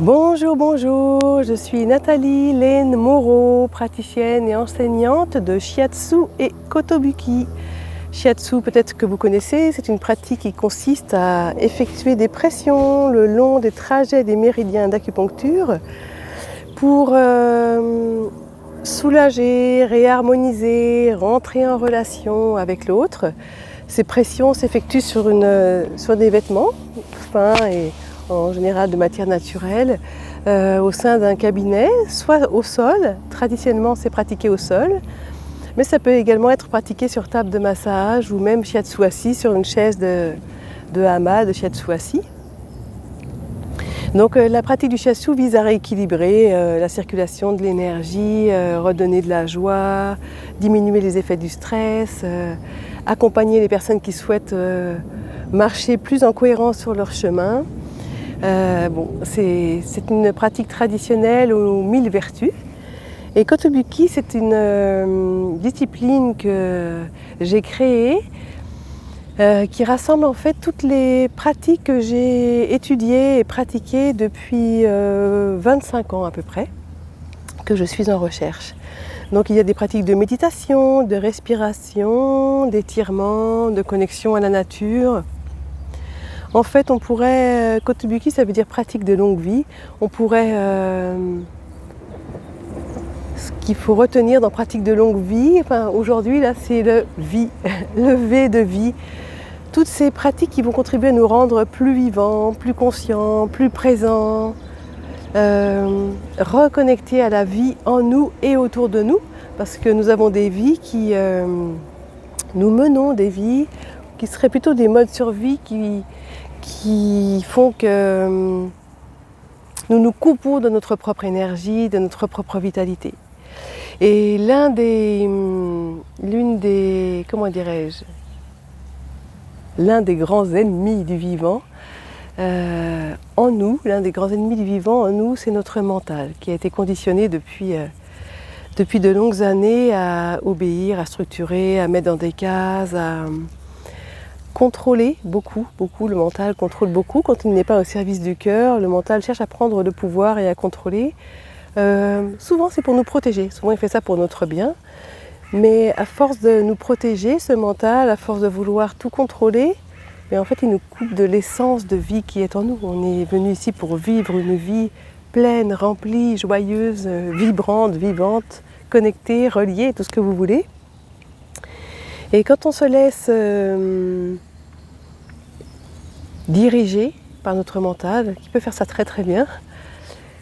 Bonjour, bonjour, je suis Nathalie Lane Moreau, praticienne et enseignante de Shiatsu et Kotobuki. Shiatsu, peut-être que vous connaissez, c'est une pratique qui consiste à effectuer des pressions le long des trajets des méridiens d'acupuncture pour soulager, réharmoniser, rentrer en relation avec l'autre. Ces pressions s'effectuent sur des vêtements fins et en général de matière naturelle, au sein d'un cabinet, soit au sol. Traditionnellement, c'est pratiqué au sol, mais ça peut également être pratiqué sur table de massage ou même shiatsu assis sur une chaise de hama, de shiatsu assis. Donc la pratique du shiatsu vise à rééquilibrer la circulation de l'énergie, redonner de la joie, diminuer les effets du stress, accompagner les personnes qui souhaitent marcher plus en cohérence sur leur chemin. C'est une pratique traditionnelle aux 1000 vertus. Et Kotobuki, c'est une discipline que j'ai créée qui rassemble en fait toutes les pratiques que j'ai étudiées et pratiquées depuis 25 ans à peu près, que je suis en recherche. Donc il y a des pratiques de méditation, de respiration, d'étirement, de connexion à la nature. En fait, on pourrait, Kotobuki, ça veut dire pratique de longue vie. On pourrait, ce qu'il faut retenir dans pratique de longue vie, aujourd'hui, là, c'est le vie, le V de vie. Toutes ces pratiques qui vont contribuer à nous rendre plus vivants, plus conscients, plus présents, reconnecter à la vie en nous et autour de nous, parce que nous avons des vies nous menons des vies qui seraient plutôt des modes survie qui font que nous nous coupons de notre propre énergie, de notre propre vitalité. Et l'un des grands ennemis du vivant en nous, c'est notre mental, qui a été conditionné depuis de longues années à obéir, à structurer, à mettre dans des cases, à contrôler beaucoup, le mental contrôle beaucoup. Quand il n'est pas au service du cœur, le mental cherche à prendre le pouvoir et à contrôler. Souvent c'est pour nous protéger, souvent il fait ça pour notre bien. Mais à force de nous protéger, ce mental, à force de vouloir tout contrôler, mais en fait il nous coupe de l'essence de vie qui est en nous. On est venu ici pour vivre une vie pleine, remplie, joyeuse, vibrante, vivante, connectée, reliée, tout ce que vous voulez. Et quand on se laisse diriger par notre mental, qui peut faire ça très très bien,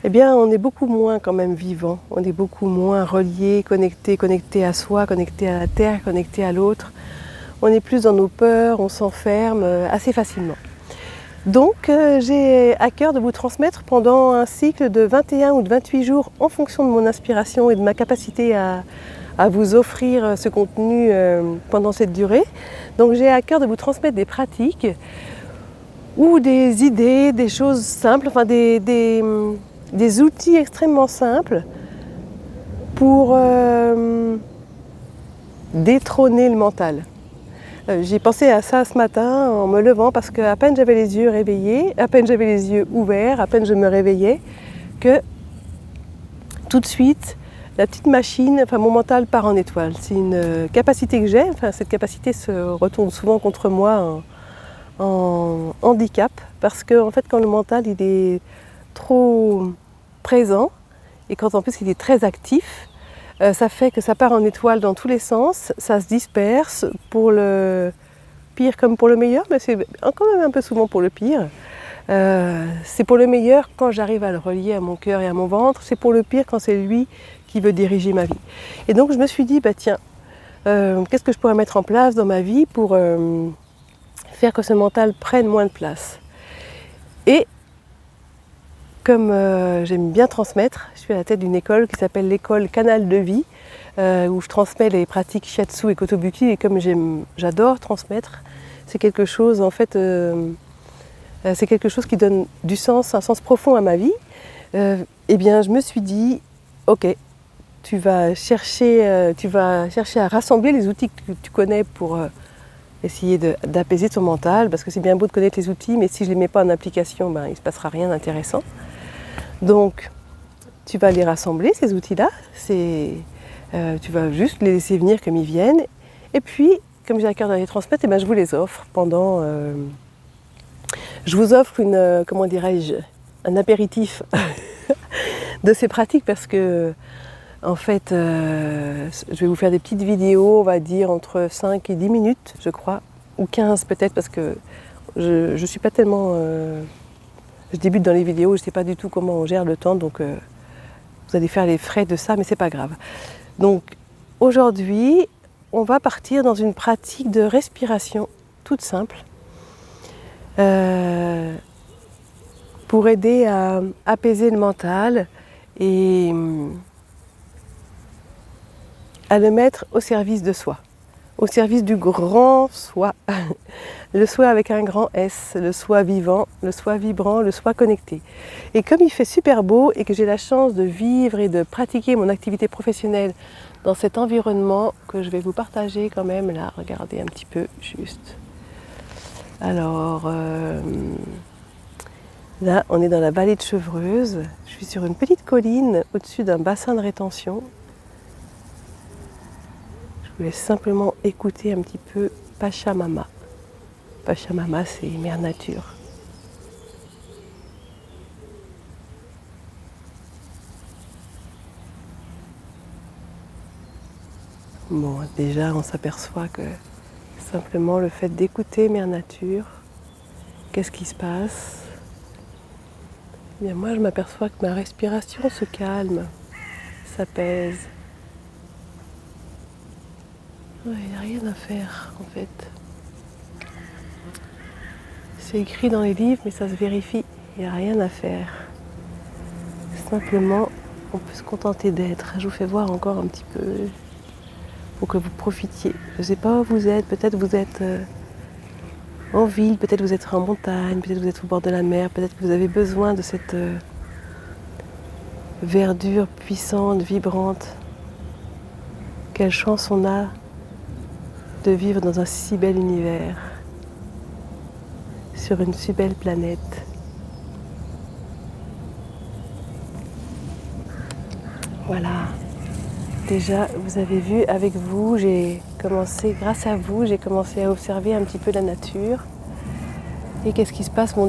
eh bien on est beaucoup moins quand même vivant, on est beaucoup moins relié, connecté à soi, connecté à la terre, connecté à l'autre. On est plus dans nos peurs, on s'enferme assez facilement. Donc j'ai à cœur de vous transmettre pendant un cycle de 21 ou de 28 jours en fonction de mon inspiration et de ma capacité à vous offrir ce contenu pendant cette durée. Donc j'ai à cœur de vous transmettre des pratiques ou des idées, des choses simples, des outils extrêmement simples pour détrôner le mental. J'ai pensé à ça ce matin en me levant parce qu'à peine j'avais les yeux réveillés, à peine j'avais les yeux ouverts, à peine je me réveillais, que tout de suite, la petite machine, mon mental part en étoile. C'est une capacité que j'ai, cette capacité se retourne souvent contre moi en handicap, parce que en fait quand le mental il est trop présent et quand en plus il est très actif, ça fait que ça part en étoile dans tous les sens, ça se disperse pour le pire comme pour le meilleur, mais c'est quand même un peu souvent pour le pire. C'est pour le meilleur quand j'arrive à le relier à mon cœur et à mon ventre, c'est pour le pire quand c'est lui qui veut diriger ma vie. Et donc je me suis dit, tiens, qu'est-ce que je pourrais mettre en place dans ma vie pour faire que ce mental prenne moins de place. Et comme j'aime bien transmettre, je suis à la tête d'une école qui s'appelle l'école Canal de Vie, où je transmets les pratiques Shiatsu et Kotobuki, et comme j'adore transmettre, c'est quelque chose en fait, c'est quelque chose qui donne du sens, un sens profond à ma vie. Eh bien je me suis dit, ok, tu vas chercher à rassembler les outils que tu connais pour essayer d'apaiser ton mental, parce que c'est bien beau de connaître les outils, mais si je ne les mets pas en application, il ne se passera rien d'intéressant. Donc, tu vas les rassembler, ces outils-là. Tu vas juste les laisser venir comme ils viennent. Et puis, comme j'ai à cœur de les transmettre, eh ben, je vous les offre pendant... je vous offre comment dirais-je, un apéritif de ces pratiques parce que, en fait, je vais vous faire des petites vidéos, on va dire entre 5 et 10 minutes, je crois, ou 15 peut-être, parce que je ne suis pas tellement... je débute dans les vidéos, je ne sais pas du tout comment on gère le temps, donc vous allez faire les frais de ça, mais c'est pas grave. Donc, aujourd'hui, on va partir dans une pratique de respiration toute simple pour aider à apaiser le mental et à le mettre au service de soi, au service du grand soi, le soi avec un grand S, le soi vivant, le soi vibrant, le soi connecté. Et comme il fait super beau et que j'ai la chance de vivre et de pratiquer mon activité professionnelle dans cet environnement que je vais vous partager quand même, là, regardez un petit peu juste. Alors, là, on est dans la vallée de Chevreuse. Je suis sur une petite colline au-dessus d'un bassin de rétention. Je vous laisse simplement écouter un petit peu Pachamama. Pachamama, c'est Mère Nature. Bon, déjà, on s'aperçoit que simplement le fait d'écouter Mère Nature, qu'est-ce qui se passe? Eh bien, moi, je m'aperçois que ma respiration se calme, s'apaise. Il n'y a rien à faire, en fait. C'est écrit dans les livres, mais ça se vérifie. Il n'y a rien à faire. Simplement, on peut se contenter d'être. Je vous fais voir encore un petit peu pour que vous profitiez. Je ne sais pas où vous êtes. Peut-être vous êtes en ville, peut-être vous êtes en montagne, peut-être vous êtes au bord de la mer, peut-être que vous avez besoin de cette verdure puissante, vibrante. Quelle chance on a de vivre dans un si bel univers, sur une si belle planète. Voilà. Déjà, vous avez vu, avec vous, grâce à vous, j'ai commencé à observer un petit peu la nature. Et qu'est-ce qui se passe? Mon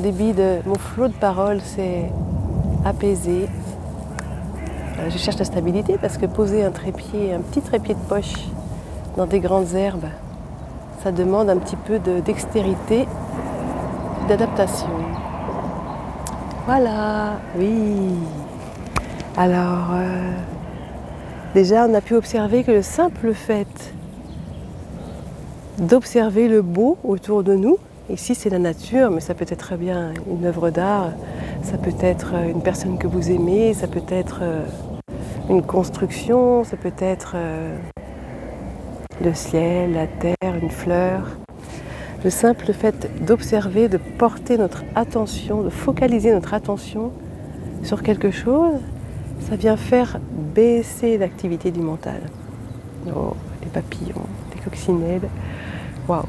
flot de parole s'est apaisé. Je cherche la stabilité parce que poser un petit trépied de poche dans des grandes herbes, ça demande un petit peu de dextérité, d'adaptation. Voilà, oui. Alors, déjà, on a pu observer que le simple fait d'observer le beau autour de nous, ici c'est la nature, mais ça peut être très bien une œuvre d'art, ça peut être une personne que vous aimez, ça peut être une construction, ça peut être le ciel, la terre, une fleur. Le simple fait d'observer, de porter notre attention, de focaliser notre attention sur quelque chose, ça vient faire baisser l'activité du mental. Oh, les papillons, les coccinelles, waouh!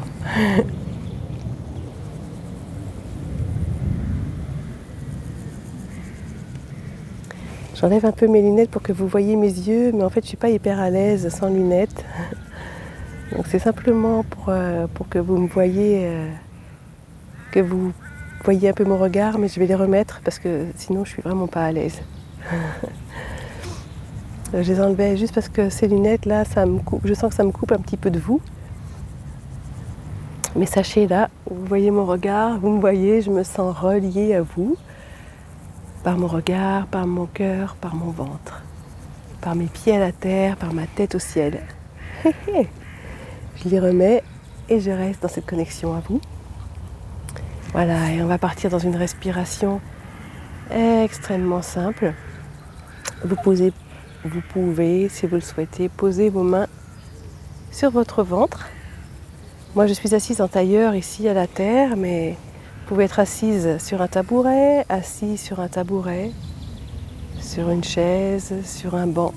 J'enlève un peu mes lunettes pour que vous voyez mes yeux, mais en fait je ne suis pas hyper à l'aise sans lunettes. Donc c'est simplement pour que vous me voyez, que vous voyez un peu mon regard, mais je vais les remettre parce que sinon je suis vraiment pas à l'aise. Je les enlevais juste parce que ces lunettes là, je sens que ça me coupe un petit peu de vous. Mais sachez là, vous voyez mon regard, vous me voyez, je me sens reliée à vous. Par mon regard, par mon cœur, par mon ventre. Par mes pieds à la terre, par ma tête au ciel. Je les remets et je reste dans cette connexion à vous. Voilà, et on va partir dans une respiration extrêmement simple. Vous pouvez, si vous le souhaitez, poser vos mains sur votre ventre. Moi, je suis assise en tailleur ici à la terre, mais vous pouvez être assise sur un tabouret, assis sur un tabouret, sur une chaise, sur un banc,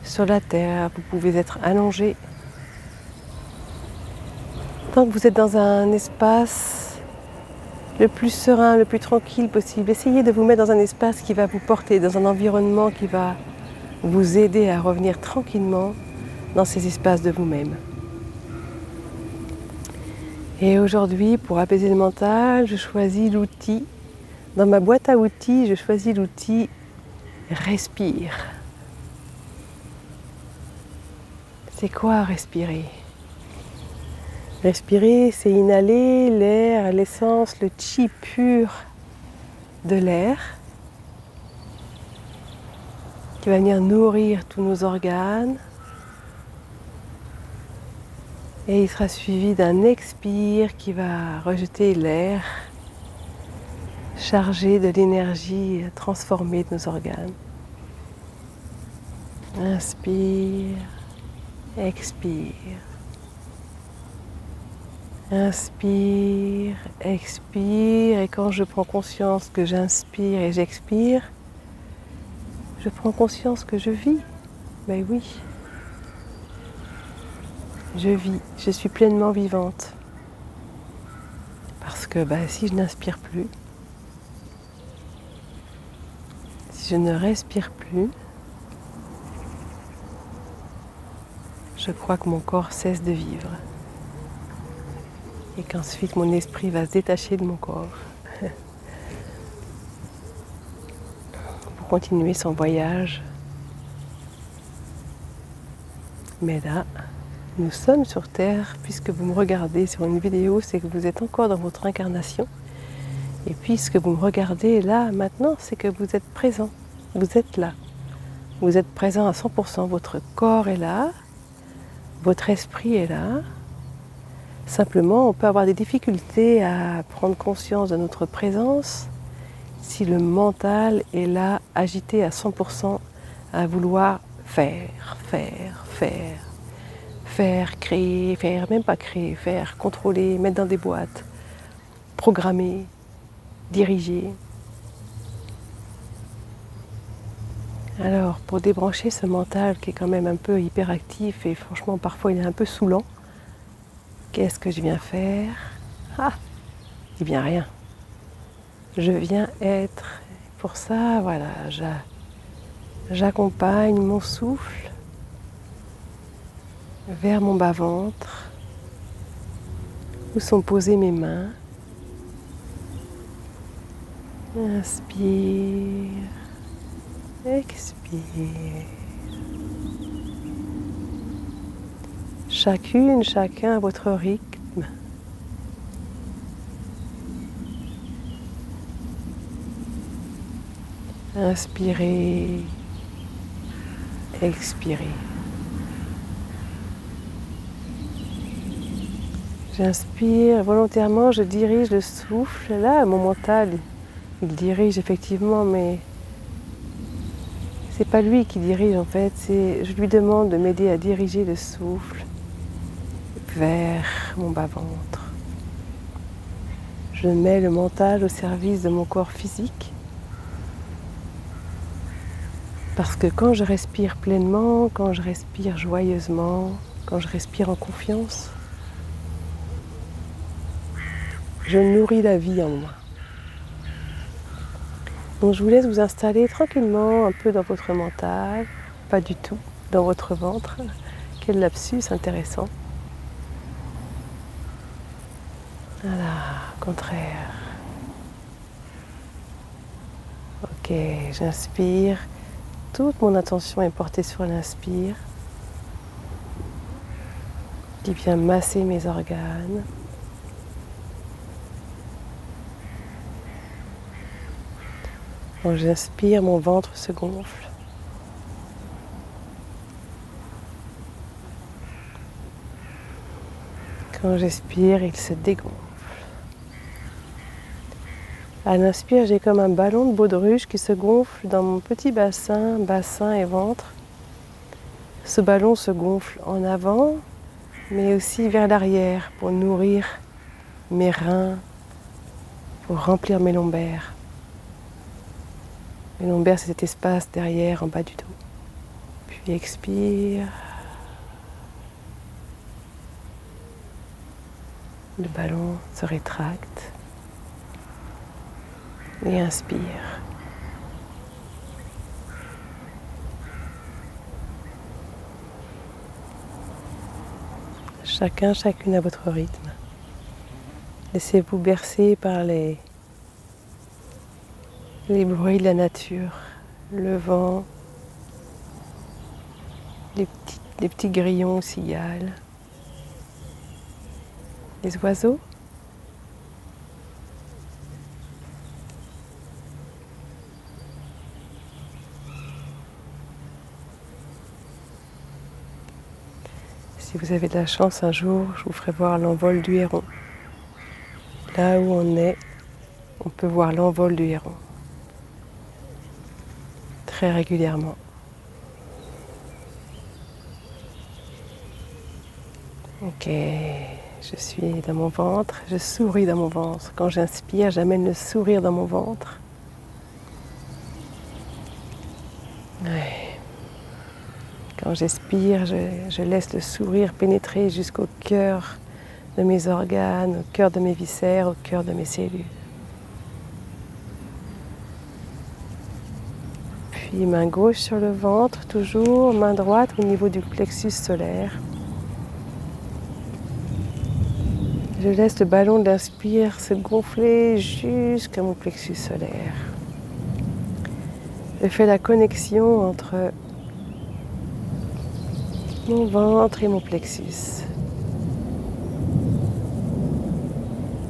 sur la terre. Vous pouvez être allongé. Tant que vous êtes dans un espace le plus serein, le plus tranquille possible. Essayez de vous mettre dans un espace qui va vous porter, dans un environnement qui va vous aider à revenir tranquillement dans ces espaces de vous-même. Et aujourd'hui, pour apaiser le mental, je choisis l'outil. Dans ma boîte à outils, je choisis l'outil Respire. C'est quoi respirer? Respirer, c'est inhaler l'air, l'essence, le chi pur de l'air qui va venir nourrir tous nos organes. Et il sera suivi d'un expire qui va rejeter l'air chargé de l'énergie transformée de nos organes. Inspire, expire. Inspire, expire. Et quand je prends conscience que j'inspire et j'expire, je prends conscience que je vis. Ben oui. Je vis, je suis pleinement vivante. Parce que si je n'inspire plus, si je ne respire plus, je crois que mon corps cesse de vivre. Et qu'ensuite mon esprit va se détacher de mon corps pour continuer son voyage. Mais là, nous sommes sur Terre, puisque vous me regardez sur une vidéo, c'est que vous êtes encore dans votre incarnation. Et puisque vous me regardez là, maintenant, c'est que vous êtes présent. Vous êtes là. Vous êtes présent à 100%. Votre corps est là. Votre esprit est là. Simplement, on peut avoir des difficultés à prendre conscience de notre présence si le mental est là, agité à 100%, à vouloir faire, créer, même pas créer, faire, contrôler, mettre dans des boîtes, programmer, diriger. Alors, pour débrancher ce mental qui est quand même un peu hyperactif et franchement parfois il est un peu saoulant, qu'est-ce que je viens faire? Il vient rien. Je viens être. Pour ça, voilà, j'accompagne mon souffle vers mon bas-ventre, où sont posées mes mains. Inspire, expire. Chacune, chacun à votre rythme. Inspirez, expirez. J'inspire volontairement, je dirige le souffle. Là, mon mental, il dirige effectivement, mais c'est pas lui qui dirige en fait. Je lui demande de m'aider à diriger le souffle vers mon bas-ventre. Je mets le mental au service de mon corps physique. Parce que quand je respire pleinement, quand je respire joyeusement, quand je respire en confiance, je nourris la vie en moi. Donc je vous laisse vous installer tranquillement un peu dans votre mental, pas du tout, dans votre ventre. Quel lapsus intéressant. Voilà, au contraire. Ok, j'inspire. Toute mon attention est portée sur l'inspire, qui vient masser mes organes. Quand j'inspire, mon ventre se gonfle. Quand j'expire, il se dégonfle. À l'inspire, j'ai comme un ballon de baudruche qui se gonfle dans mon petit bassin et ventre. Ce ballon se gonfle en avant, mais aussi vers l'arrière pour nourrir mes reins, pour remplir mes lombaires. Mes lombaires, c'est cet espace derrière, en bas du dos. Puis expire. Le ballon se rétracte. et inspire. Chacune à votre rythme. Laissez-vous bercer par les bruits de la nature, le vent, les petits grillons aux cigales, les oiseaux. Si vous avez de la chance, un jour, je vous ferai voir l'envol du héron. Là où on est, on peut voir l'envol du héron. Très régulièrement. Ok, je suis dans mon ventre, je souris dans mon ventre. Quand j'inspire, j'amène le sourire dans mon ventre. Ouais. Quand j'expire, je laisse le sourire pénétrer jusqu'au cœur de mes organes, au cœur de mes viscères, au cœur de mes cellules. Puis main gauche sur le ventre, toujours, main droite au niveau du plexus solaire. Je laisse le ballon de l'inspire se gonfler jusqu'à mon plexus solaire. Je fais la connexion entre mon ventre et mon plexus.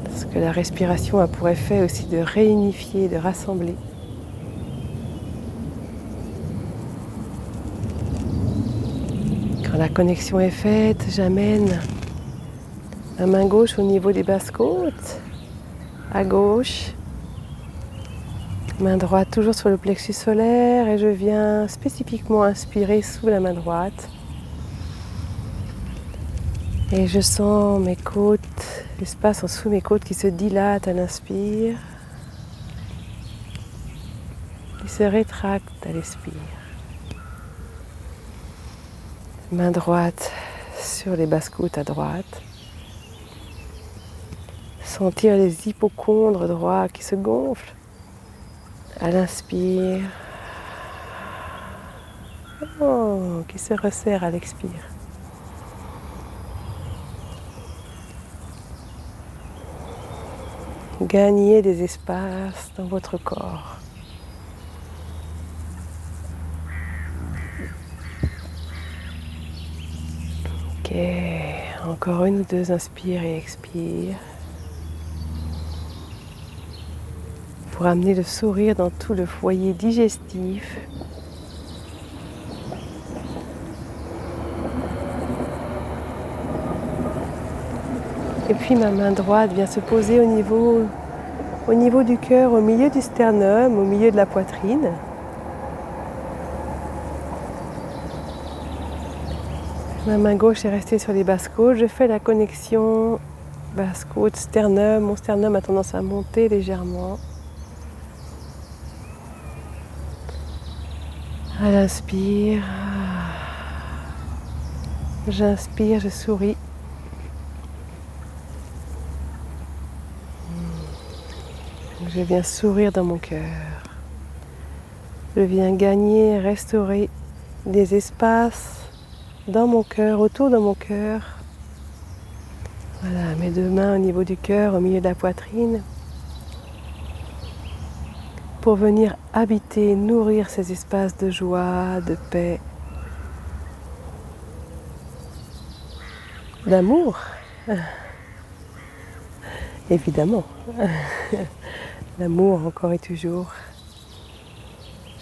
Parce que la respiration a pour effet aussi de réunifier, de rassembler. Quand la connexion est faite, j'amène ma main gauche au niveau des basses-côtes, à gauche. Main droite toujours sur le plexus solaire et je viens spécifiquement inspirer sous la main droite. Et je sens mes côtes, l'espace en dessous mes côtes qui se dilate à l'inspire, qui se rétracte à l'expire. Main droite sur les basses-côtes à droite. Sentir les hypochondres droits qui se gonflent à l'inspire, qui se resserrent à l'expire. Gagnez des espaces dans votre corps. Ok, encore une ou deux inspire et expire. Pour amener le sourire dans tout le foyer digestif. Et puis ma main droite vient se poser au niveau du cœur, au milieu du sternum, au milieu de la poitrine. Ma main gauche est restée sur les basses-côtes. Je fais la connexion basse-côte, sternum. Mon sternum a tendance à monter légèrement. À l'inspire, j'inspire, je souris. Je viens sourire dans mon cœur. Je viens gagner, restaurer des espaces dans mon cœur, autour de mon cœur. Voilà, mes deux mains au niveau du cœur, au milieu de la poitrine. Pour venir habiter, nourrir ces espaces de joie, de paix, d'amour. Évidemment. L'amour encore et toujours.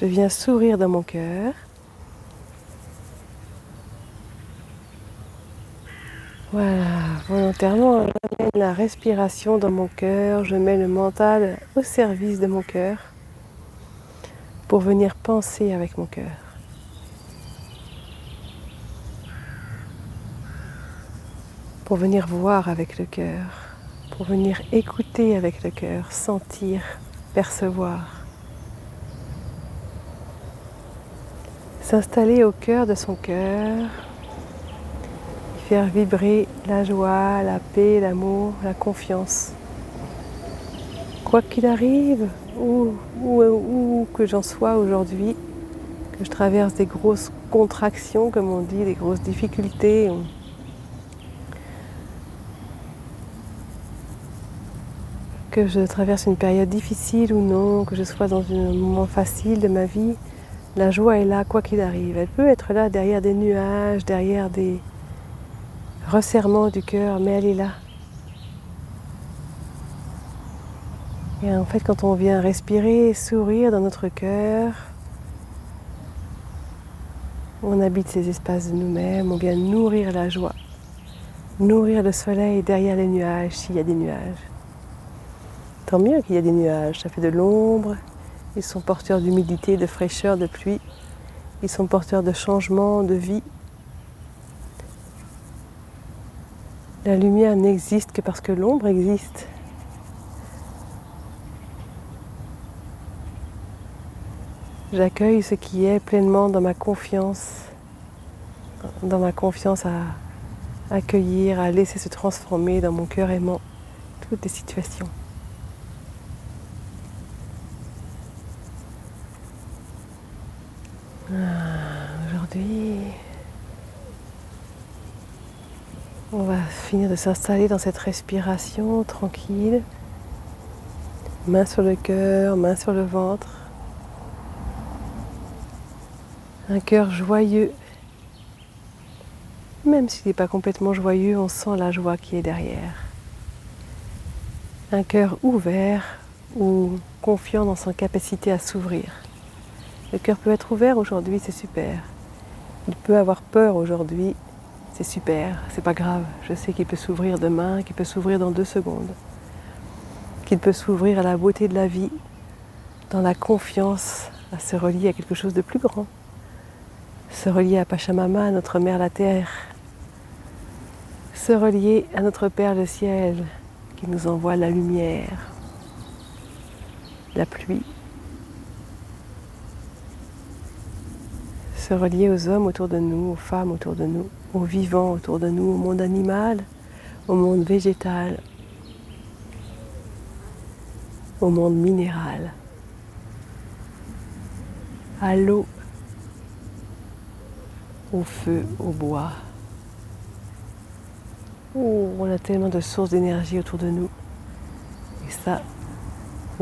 Je viens sourire dans mon cœur. Voilà, volontairement, j'amène la respiration dans mon cœur. Je mets le mental au service de mon cœur pour venir penser avec mon cœur. Pour venir voir avec le cœur. Pour venir écouter avec le cœur, sentir, percevoir. S'installer au cœur de son cœur, faire vibrer la joie, la paix, l'amour, la confiance. Quoi qu'il arrive, où que j'en sois aujourd'hui, que je traverse des grosses contractions, comme on dit, des grosses difficultés, que je traverse une période difficile ou non, que je sois dans un moment facile de ma vie, la joie est là quoi qu'il arrive. Elle peut être là derrière des nuages, derrière des resserrements du cœur, mais elle est là. Et en fait, quand on vient respirer, sourire dans notre cœur, on habite ces espaces de nous-mêmes, on vient nourrir la joie, nourrir le soleil derrière les nuages s'il y a des nuages. Tant mieux qu'il y ait des nuages, ça fait de l'ombre, ils sont porteurs d'humidité, de fraîcheur, de pluie, ils sont porteurs de changement, de vie. La lumière n'existe que parce que l'ombre existe. J'accueille ce qui est pleinement dans ma confiance à accueillir, à laisser se transformer dans mon cœur aimant toutes les situations. Aujourd'hui, on va finir de s'installer dans cette respiration tranquille, main sur le cœur, main sur le ventre, un cœur joyeux. Même s'il n'est pas complètement joyeux, on sent la joie qui est derrière. Un cœur ouvert ou confiant dans sa capacité à s'ouvrir. Le cœur peut être ouvert aujourd'hui, c'est super. Il peut avoir peur aujourd'hui, c'est super, c'est pas grave. Je sais qu'il peut s'ouvrir demain, qu'il peut s'ouvrir dans 2 secondes. Qu'il peut s'ouvrir à la beauté de la vie, dans la confiance à se relier à quelque chose de plus grand. Se relier à Pachamama, notre mère la terre. Se relier à notre Père le ciel, qui nous envoie la lumière, la pluie. Se relier aux hommes autour de nous, aux femmes autour de nous, aux vivants autour de nous, au monde animal, au monde végétal, au monde minéral, à l'eau, au feu, au bois. Oh, on a tellement de sources d'énergie autour de nous. Et ça,